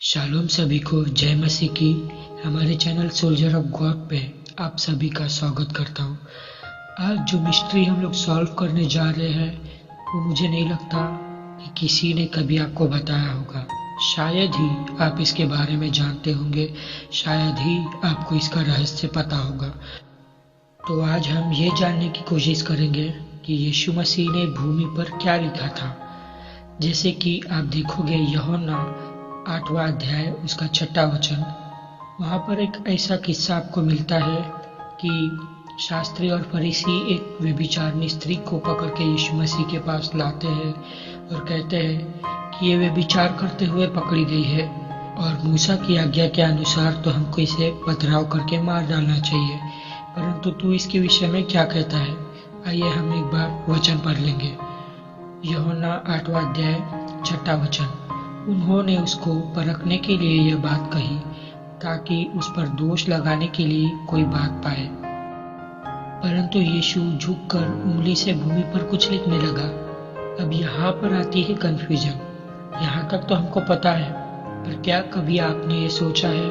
Shalom सभी को जय मसीह की। हमारे चैनल सोल्जर ऑफ गॉड पे आप सभी का स्वागत करता हूँ। आज जो मिस्ट्री हम लोग सॉल्व करने जा रहे हैं वो मुझे नहीं लगता कि किसी ने कभी आपको बताया होगा। शायद ही आप इसके बारे में जानते होंगे, शायद ही आपको इसका रहस्य पता होगा। तो आज हम ये जानने की कोशिश करेंगे कि यीशु मसीह ने भूमि पर क्या लिखा था। जैसे कि आप देखोगे यूहन्ना 8वां अध्याय उसका 6वां वचन, वहाँ पर एक ऐसा किस्सा आपको मिलता है कि शास्त्री और फरीसी एक व्यभिचारिणी स्त्री को पकड़ के यीशु मसीह के पास लाते हैं और कहते हैं कि ये व्यभिचार करते हुए पकड़ी गई है और मूसा की आज्ञा के अनुसार तो हमको इसे पथराव करके मार डालना चाहिए, परंतु तू इसके विषय में क्या कहता है। आइए हम एक बार वचन पढ़ लेंगे। यूहन्ना 8वां अध्याय 6वां वचन, उन्होंने उसको परखने के लिए यह बात कही ताकि उस पर दोष लगाने के लिए कोई बात पाए। परंतु यीशु झुककर उंगली से भूमि पर कुछ लिखने लगा। अब यहाँ पर आती है कंफ्यूजन। यहाँ तक तो हमको पता है, पर क्या कभी आपने ये सोचा है,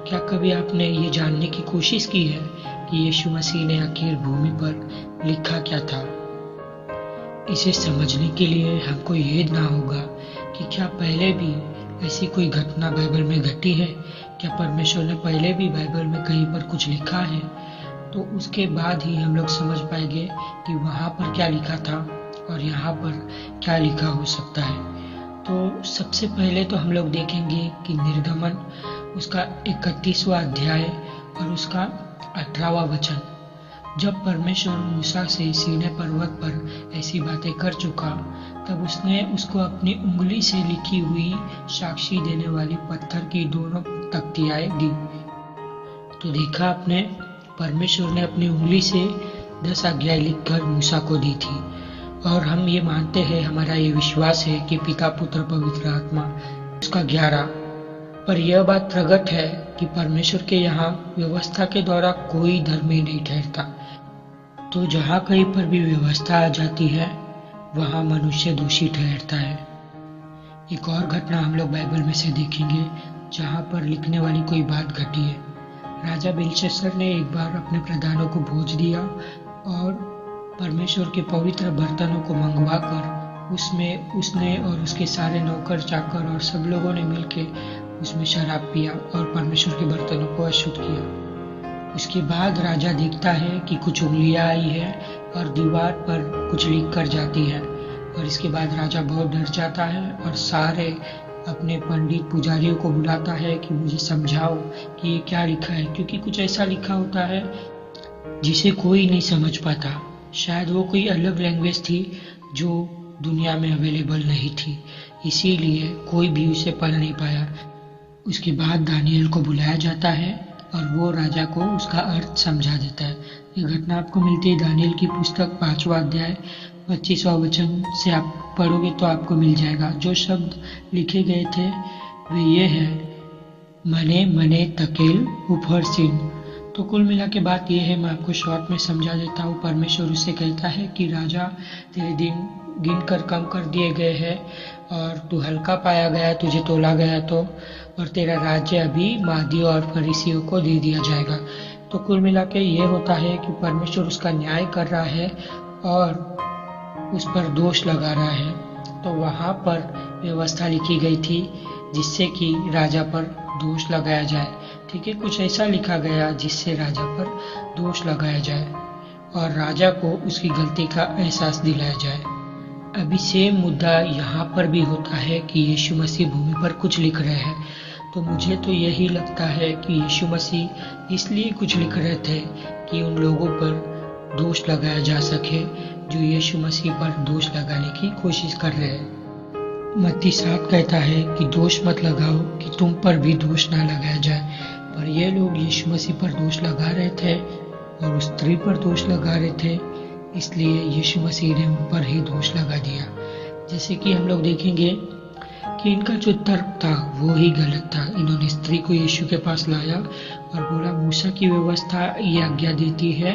क्या कभी आपने ये जानने की कोशिश की है कि यीशु मसीह ने आखिर भूमि पर लिखा क्या था। इसे समझने के लिए हमको ये जानना होगा कि क्या पहले भी ऐसी कोई घटना बाइबल में घटी है, क्या परमेश्वर ने पहले भी बाइबल में कहीं पर कुछ लिखा है। तो उसके बाद ही हम लोग समझ पाएंगे कि वहाँ पर क्या लिखा था और यहाँ पर क्या लिखा हो सकता है। तो सबसे पहले तो हम लोग देखेंगे कि निर्गमन उसका 31वां अध्याय और उसका 18वां वचन, जब परमेश्वर मूसा से सीनै पर्वत पर ऐसी बातें कर चुका, तब उसने उसको अपनी उंगली से लिखी हुई साक्षी देने वाली पत्थर की दोनों तख्तियाएं दी। तो देखा आपने, परमेश्वर ने अपनी उंगली से 10 आज्ञाएं लिखकर मूसा को दी थी। और हम ये मानते हैं, हमारा ये विश्वास है कि पिता पुत्र पवित्र आत्मा उसका 11। पर यह बात प्रकट है कि परमेश्वर के यहाँ व्यवस्था के द्वारा कोई धर्मी नहीं ठहरता। तो जहाँ कहीं पर भी व्यवस्था आ जाती है वहाँ मनुष्य दोषी ठहरता है। एक और घटना हम लोग बाइबल में से देखेंगे जहाँ पर लिखने वाली कोई बात घटी है। राजा बेलशस्सर ने एक बार अपने प्रधानों को भोज दिया और परमेश्वर के पवित्र बर्तनों को मंगवा कर उसमें उसने और उसके सारे नौकर चाकर और सब लोगों ने मिलकर उसमें शराब पिया और परमेश्वर के बर्तनों को अशुद्ध किया। उसके बाद राजा देखता है कि कुछ उंगलियां आई है और दीवार पर कुछ लिख कर जाती है, और इसके बाद राजा बहुत डर जाता है और सारे अपने पंडित पुजारियों को बुलाता है कि मुझे समझाओ कि ये क्या लिखा है, क्योंकि कुछ ऐसा लिखा होता है जिसे कोई नहीं समझ पाता। शायद वो कोई अलग लैंग्वेज थी जो दुनिया में अवेलेबल नहीं थी, इसीलिए कोई भी उसे पढ़ नहीं पाया। उसके बाद दानियल को बुलाया जाता है और वो राजा को उसका अर्थ समझा देता है। ये घटना आपको मिलती है दानियल की पुस्तक 5वां अध्याय 25वां वचन से आप पढ़ोगे तो आपको मिल जाएगा। जो शब्द लिखे गए थे वे ये है, मने मने तकेल उफरसिन। तो कुल मिला के बात ये है, मैं आपको शॉर्ट में समझा देता हूँ। परमेश्वर उसे कहता है कि राजा तेरे दिन गिन कर कम कर दिए गए हैं और तू हल्का पाया गया, तुझे तोला गया तो, और तेरा राज्य अभी मादियों और फरीसियों को दे दिया जाएगा। तो कुल मिला के ये होता है कि परमेश्वर उसका न्याय कर रहा है और उस पर दोष लगा रहा है। तो वहाँ पर व्यवस्था लिखी गई थी जिससे कि राजा पर दोष लगाया जाए। ठीक है, कुछ ऐसा लिखा गया जिससे राजा पर दोष लगाया जाए और राजा को उसकी गलती का एहसास दिलाया जाए। अभी सेम मुद्दा यहाँ पर भी होता है कि यीशु मसीह भूमि पर कुछ लिख रहे हैं। तो मुझे तो यही लगता है कि यीशु मसीह इसलिए कुछ लिख रहे थे कि उन लोगों पर दोष लगाया जा सके जो यीशु मसीह पर दोष लगाने की कोशिश कर रहे हैं। मत्ती 7 कहता है कि दोष मत लगाओ कि तुम पर भी दोष ना लगाया जाए। पर ये लोग यीशु मसीह पर दोष लगा रहे थे और उस स्त्री पर दोष लगा रहे थे, इसलिए यीशु मसीह ने उन पर ही दोष लगा दिया। जैसे कि हम लोग देखेंगे कि इनका जो तर्क था वो ही गलत था। इन्होंने स्त्री को यीशु के पास लाया और बोला मूसा की व्यवस्था ये आज्ञा देती है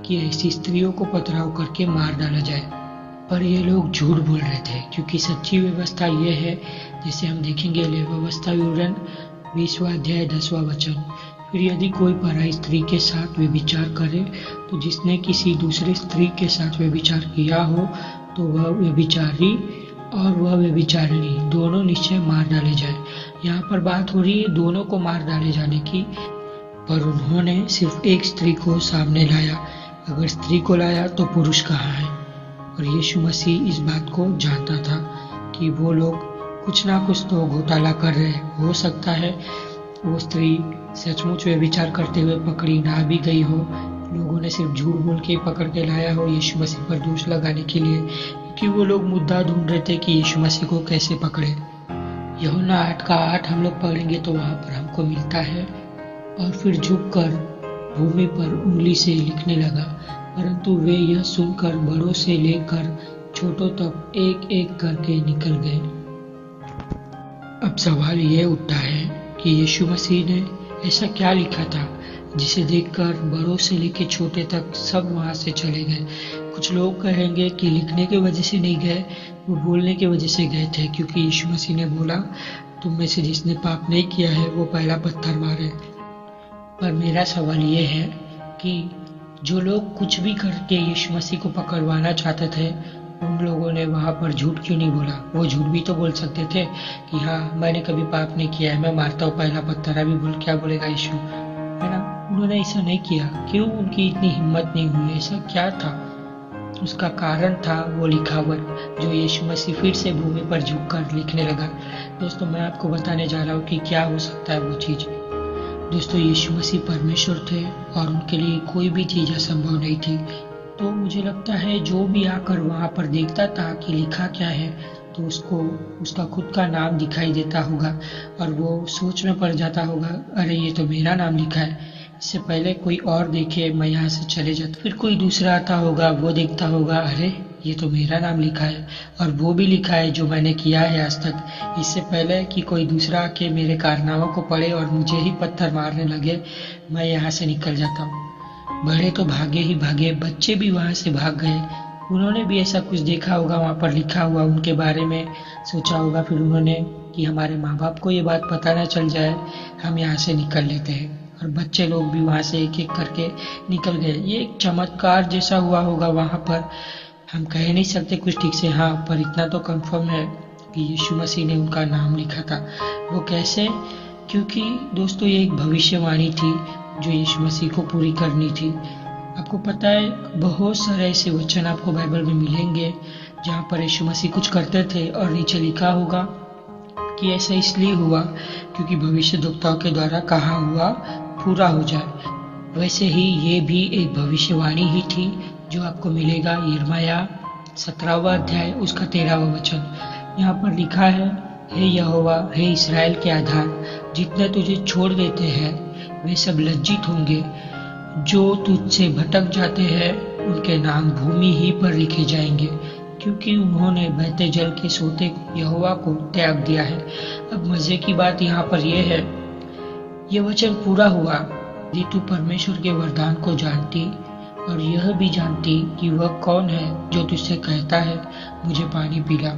कि ऐसी स्त्रियों को पथराव करके मार डाला जाए। पर ये लोग झूठ बोल रहे थे, क्योंकि सच्ची व्यवस्था ये है, जैसे हम देखेंगे व्यवस्था विवरण 20वां अध्याय 10वां वचन। फिर यदि कोई पराई स्त्री के साथ व्यभिचार करे, तो जिसने किसी दूसरी स्त्री के साथ व्यभिचार किया हो, तो वह व्यभिचारी और वह व्यभिचारिणी दोनों निश्चय मार डाले जाए। यहाँ पर बात हो रही है दोनों को मार डाले जाने की, पर उन्होंने सिर्फ एक स्त्री को सामने लाया। अगर स्त्री को लाया तो पुरुष कहाँ है? और यीशु मसीह इस बात को जानता था कि वो लोग कुछ ना कुछ तो घोटाला कर रहे। हो सकता है वो स्त्री सचमुच व्यभिचार करते हुए पकड़ी ना भी गई हो, लोगों ने सिर्फ झूठ बोल के पकड़ के लाया हो यीशु मसीह पर दोष लगाने के लिए, क्योंकि वो लोग मुद्दा ढूंढ रहे थे कि यीशु मसीह को कैसे पकड़े। यूहन्ना 8:8 हम लोग पढ़ेंगे तो वहाँ पर हमको मिलता है, और फिर झुककर भूमि पर उंगली से लिखने लगा, परंतु वे यह सुनकर बड़ों से लेकर छोटों तक एक एक करके निकल गए। अब सवाल ये उठता है कि यीशु मसीह ने ऐसा क्या लिखा था जिसे देखकर बड़ों से लेकर छोटे तक सब वहाँ से चले गए। कुछ लोग कहेंगे कि लिखने की वजह से नहीं गए, वो बोलने की वजह से गए थे, क्योंकि यीशु मसीह ने बोला तुम में से जिसने पाप नहीं किया है वो पहला पत्थर मारे। पर मेरा सवाल ये है कि जो लोग कुछ भी करके यीशु मसीह को पकड़वाना चाहते थे, उन लोगों ने वहाँ पर झूठ क्यों नहीं बोला? वो झूठ भी तो बोल सकते थे कि हाँ मैंने कभी पाप नहीं किया है, मैं मारता हूँ पहला पत्थर। अभी क्या बोलेगा यीशु, है ना? उन्होंने ऐसा नहीं किया। क्यों उनकी इतनी हिम्मत नहीं हुई? ऐसा क्या था? उसका कारण था वो लिखावट जो यीशु मसीह फिर से भूमि पर झुककर लिखने लगा। दोस्तों मैं आपको बताने जा रहा हूँ कि क्या हो सकता है वो चीज़। दोस्तों यीशु मसीह परमेश्वर थे और उनके लिए कोई भी चीज़ असंभव नहीं थी। तो मुझे लगता है जो भी आकर वहाँ पर देखता था कि लिखा क्या है, तो उसको उसका खुद का नाम दिखाई देता होगा और वो सोच में पड़ जाता होगा, अरे ये तो मेरा नाम लिखा है, इससे पहले कोई और देखे मैं यहाँ से चले जाता। फिर कोई दूसरा आता होगा, वो देखता होगा, अरे ये तो मेरा नाम लिखा है और वो भी लिखा है जो मैंने किया है आज तक, इससे पहले कि कोई दूसरा आके मेरे कारनामों को पढ़े और मुझे ही पत्थर मारने लगे, मैं यहाँ से निकल जाता हूँ। बड़े तो भागे ही भागे, बच्चे भी वहाँ से भाग गए। उन्होंने भी ऐसा कुछ देखा होगा, वहाँ पर लिखा हुआ उनके बारे में सोचा होगा फिर उन्होंने कि हमारे माँ बाप को ये बात पता ना चल जाए, हम यहाँ से निकल लेते हैं। और बच्चे लोग भी वहाँ से एक एक करके निकल गए। ये एक चमत्कार जैसा हुआ होगा वहाँ पर, हम कह नहीं सकते कुछ ठीक से, हाँ पर इतना तो कंफर्म है कि यीशु मसीह ने उनका नाम लिखा था। वो कैसे? क्योंकि दोस्तों ये एक भविष्यवाणी थी जो यीशु मसीह को पूरी करनी थी। आपको पता है बहुत सारे ऐसे वचन आपको बाइबल में मिलेंगे जहाँ पर यीशु मसीह कुछ करते थे और नीचे लिखा होगा कि ऐसा इसलिए हुआ क्योंकि भविष्यद्वक्ताओं के द्वारा कहा हुआ पूरा हो जाए। वैसे ही ये भी एक भविष्यवाणी ही थी जो आपको मिलेगा यिर्मयाह 17वां अध्याय उसका 13वां वचन। यहाँ पर लिखा है, हे यहोवा, हे इस्राएल के आधार, जितने तुझे छोड़ देते हैं वे सब लज्जित होंगे, जो तुझसे भटक जाते हैं उनके नाम भूमि ही पर लिखे जाएंगे, क्योंकि उन्होंने बहते जल के सोते यहोवा को त्याग दिया है। अब मजे की बात यहाँ पर यह है, ये वचन पूरा हुआ यदि तू परमेश्वर के वरदान को जानती और यह भी जानती कि वह कौन है जो तुझसे कहता है मुझे पानी पिला,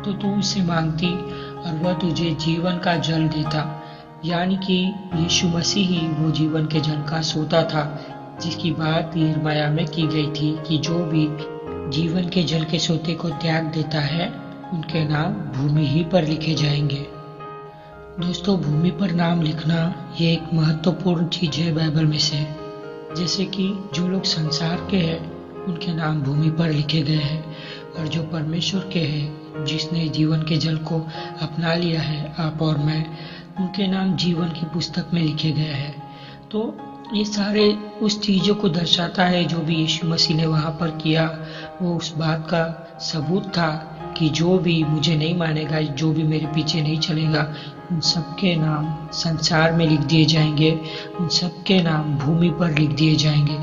तो तू उससे मांगती और वह तुझे जीवन का जल देता। यानी कि यीशु मसीह ही वो जीवन के जल का सोता था जिसकी बात यिर्मयाह में की गई थी कि जो भी जीवन के जल के सोते को त्याग देता है उनके नाम भूमि ही पर लिखे जाएंगे। दोस्तों भूमि पर नाम लिखना ये एक महत्वपूर्ण चीज है बाइबल में से। जैसे कि जो लोग संसार के हैं उनके नाम भूमि पर लिखे गए हैं, और जो परमेश्वर के हैं जिसने जीवन के जल को अपना लिया है, आप और मैं, उनके नाम जीवन की पुस्तक में लिखे गए हैं। तो ये सारे उस चीज़ों को दर्शाता है जो भी यीशु मसीह ने वहाँ पर किया। वो उस बात का सबूत था कि जो भी मुझे नहीं मानेगा, जो भी मेरे पीछे नहीं चलेगा, उन सबके नाम संसार में लिख दिए जाएंगे, उन सबके नाम भूमि पर लिख दिए जाएंगे।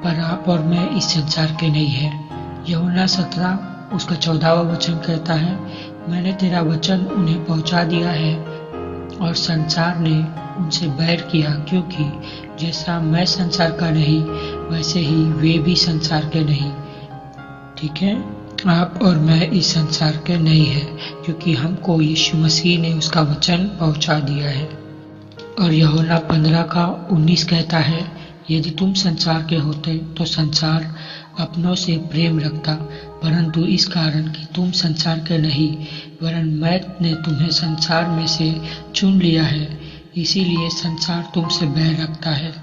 पर आप और मैं इस संसार के नहीं हैं। यूहन्ना 17 उसका 14वां वचन कहता है, मैंने तेरा वचन उन्हें पहुंचा दिया है और संसार ने उनसे बैर किया, क्योंकि जैसा मैं संसार का नहीं वैसे ही वे भी संसार के नहीं। ठीक है, आप और मैं इस संसार के नहीं है, क्योंकि हमको यीशु मसीह ने उसका वचन पहुंचा दिया है। और यूहन्ना 15:19 कहता है, यदि तुम संसार के होते तो संसार अपनों से प्रेम रखता, परंतु इस कारण कि तुम संसार के नहीं वरन मैंने तुम्हें संसार में से चुन लिया है, इसीलिए संसार तुमसे बैर रखता है।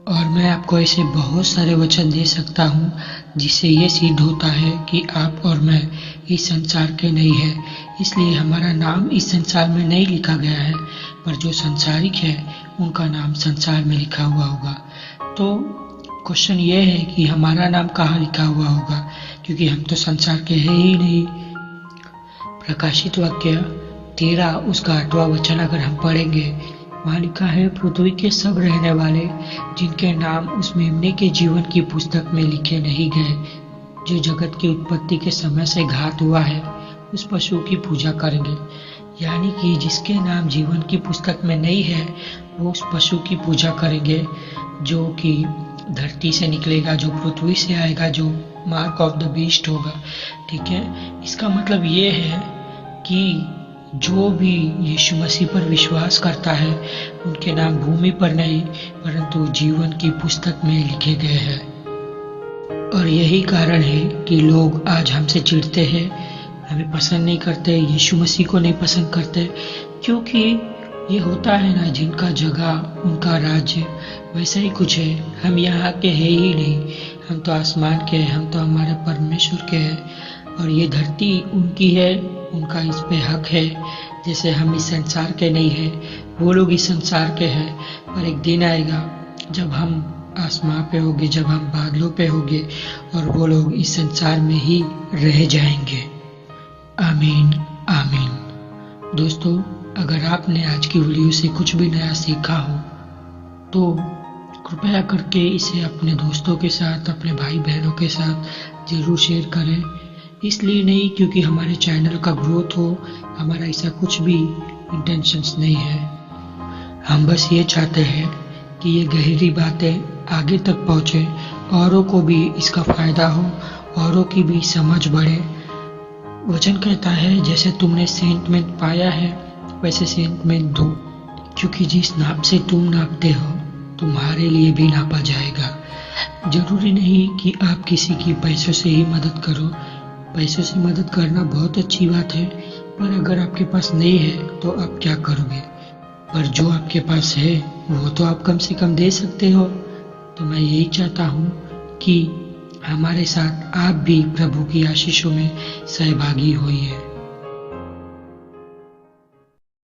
और मैं आपको ऐसे बहुत सारे वचन दे सकता हूँ जिससे ये सिद्ध होता है कि आप और मैं इस संसार के नहीं है। इसलिए हमारा नाम इस संसार में नहीं लिखा गया है, पर जो संसारिक है उनका नाम संसार में लिखा हुआ होगा। तो क्वेश्चन ये है कि हमारा नाम कहाँ लिखा हुआ होगा, क्योंकि हम तो संसार के हैं ही नहीं। प्रकाशित वाक्य 13 उसका 8वां वचन अगर हम पढ़ेंगे, वहाँ लिखा है, पृथ्वी के सब रहने वाले जिनके नाम उस मेमने के जीवन की पुस्तक में लिखे नहीं गए, जो जगत की उत्पत्ति के समय से घात हुआ है, उस पशु की पूजा करेंगे। यानी कि जिसके नाम जीवन की पुस्तक में नहीं है, वो उस पशु की पूजा करेंगे जो कि धरती से निकलेगा, जो पृथ्वी से आएगा, जो मार्क ऑफ द बीस्ट होगा। ठीक है, इसका मतलब ये है कि जो भी यीशु मसीह पर विश्वास करता है, उनके नाम भूमि पर नहीं परंतु जीवन की पुस्तक में लिखे गए हैं। और यही कारण है कि लोग आज हमसे चिढ़ते हैं, हमें पसंद नहीं करते, यीशु मसीह को नहीं पसंद करते, क्योंकि ये होता है ना, जिनका जगह उनका राज्य, वैसा ही कुछ है। हम यहाँ के हैं ही नहीं, हम तो आसमान के हैं, हम तो हमारे परमेश्वर के हैं, और ये धरती उनकी है, उनका इस पे हक है। जैसे हम इस संसार के नहीं है, वो लोग इस संसार के हैं, पर एक दिन आएगा जब हम आसमां पे होंगे, जब हम बादलों पे होंगे, और वो लोग इस संसार में ही रह जाएंगे। आमीन आमीन। दोस्तों, अगर आपने आज की वीडियो से कुछ भी नया सीखा हो तो कृपया करके इसे अपने दोस्तों के साथ, अपने भाई बहनों के साथ जरूर शेयर करें। इसलिए नहीं क्योंकि हमारे चैनल का ग्रोथ हो, हमारा ऐसा कुछ भी इंटेंशंस नहीं है। हम बस ये चाहते हैं कि ये गहरी बातें आगे तक पहुँचे, औरों को भी इसका फायदा हो, औरों की भी समझ बढ़े। वचन कहता है, जैसे तुमने सेंटमेंट पाया है वैसे सेंटमेंट दो, क्योंकि जिस नाप से तुम नापते हो तुम्हारे लिए भी नापा जाएगा। जरूरी नहीं कि आप किसी की पैसों से ही मदद करो। पैसों से मदद करना बहुत अच्छी बात है, पर अगर आपके पास नहीं है तो आप क्या करोगे? पर जो आपके पास है वो तो आप कम से कम दे सकते हो। तो मैं यही चाहता हूँ कि हमारे साथ आप भी प्रभु की आशीषों में सहभागी होइए।